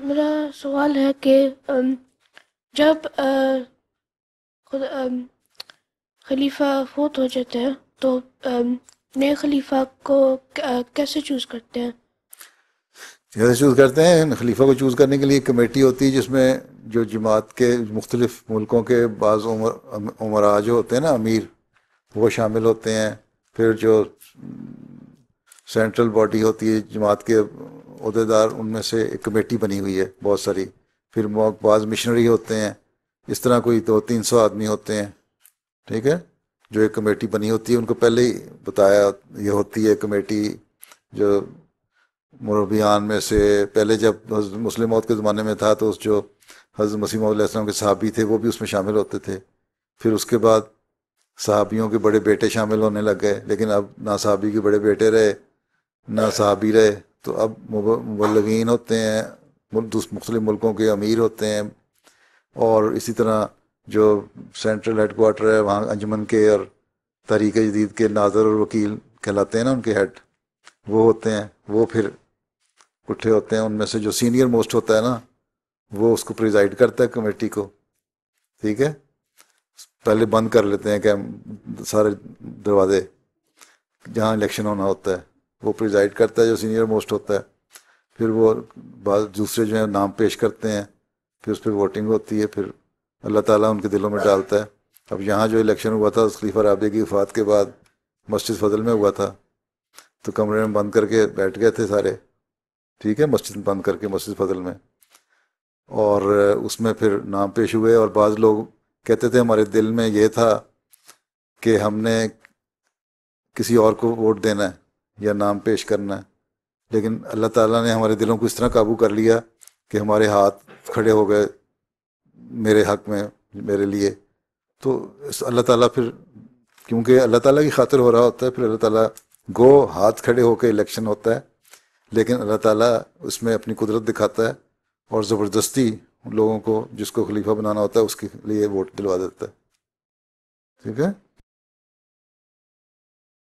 میرا سوال ہے کہ جب خلیفہ فوت ہو جاتے ہیں تو نئے خلیفہ کو کیسے چوز کرتے ہیں؟ جیسے چوز کرتے ہیں، خلیفہ کو چوز کرنے کے لیے ایک کمیٹی ہوتی ہے جس میں جو جماعت کے مختلف ملکوں کے بعض عمراء جو ہوتے ہیں نا، امیر، وہ شامل ہوتے ہیں. پھر جو سینٹرل باڈی ہوتی ہے جماعت کے عہدیدار، ان میں سے ایک کمیٹی بنی ہوئی ہے بہت ساری. پھر بعض مشنری ہوتے ہیں، اس طرح کوئی 200-300 آدمی ہوتے ہیں، ٹھیک ہے، جو ایک کمیٹی بنی ہوتی ہے. ان کو پہلے ہی بتایا یہ ہوتی ہے کمیٹی. جو مربیان میں سے پہلے جب حضرت مسلم موت کے زمانے میں تھا تو جو حضرت مسیح موعود علیہ السلام کے صحابی تھے وہ بھی اس میں شامل ہوتے تھے. پھر اس کے بعد صحابیوں کے بڑے بیٹے شامل ہونے لگ گئے، لیکن اب نہ صحابی کے بڑے بیٹے رہے نہ صحابی رہے. تو اب مبلغین ہوتے ہیں، مختلف ملکوں کے امیر ہوتے ہیں. اور اسی طرح جو سینٹرل ہیڈ کوارٹر ہے وہاں انجمن کے اور تحریک جدید کے ناظر اور وکیل کہلاتے ہیں نا، ان کے ہیڈ وہ ہوتے ہیں. وہ پھر اٹھے ہوتے ہیں. ان میں سے جو سینئر موسٹ ہوتا ہے نا، وہ اس کو پریزائڈ کرتا ہے کمیٹی کو، ٹھیک ہے. پہلے بند کر لیتے ہیں کہ ہم سارے دروازے جہاں الیکشن ہونا ہوتا ہے، وہ پریزائڈ کرتا ہے جو سینئر موسٹ ہوتا ہے. پھر وہ بعض دوسرے جو ہیں نام پیش کرتے ہیں، پھر اس پہ ووٹنگ ہوتی ہے. پھر اللہ تعالیٰ ان کے دلوں میں ڈالتا ہے. اب یہاں جو الیکشن ہوا تھا خلیفہ رابعہ کی وفات کے بعد مسجد فضل میں ہوا تھا، تو کمرے میں بند کر کے بیٹھ گئے تھے سارے، ٹھیک ہے، مسجد بند کر کے مسجد فضل میں. اور اس میں پھر نام پیش ہوئے. اور بعض لوگ کہتے تھے ہمارے دل میں یہ تھا کہ ہم نے کسی اور کو ووٹ دینا ہے یا نام پیش کرنا ہے، لیکن اللہ تعالیٰ نے ہمارے دلوں کو اس طرح قابو کر لیا کہ ہمارے ہاتھ کھڑے ہو گئے میرے حق میں، میرے لیے. تو اللہ تعالیٰ پھر، کیونکہ اللہ تعالیٰ کی خاطر ہو رہا ہوتا ہے، پھر اللہ تعالیٰ گو ہاتھ کھڑے ہو کے الیکشن ہوتا ہے، لیکن اللہ تعالیٰ اس میں اپنی قدرت دکھاتا ہے اور زبردستی لوگوں کو جس کو خلیفہ بنانا ہوتا ہے اس کے لیے ووٹ دلوا دیتا ہے، ٹھیک ہے.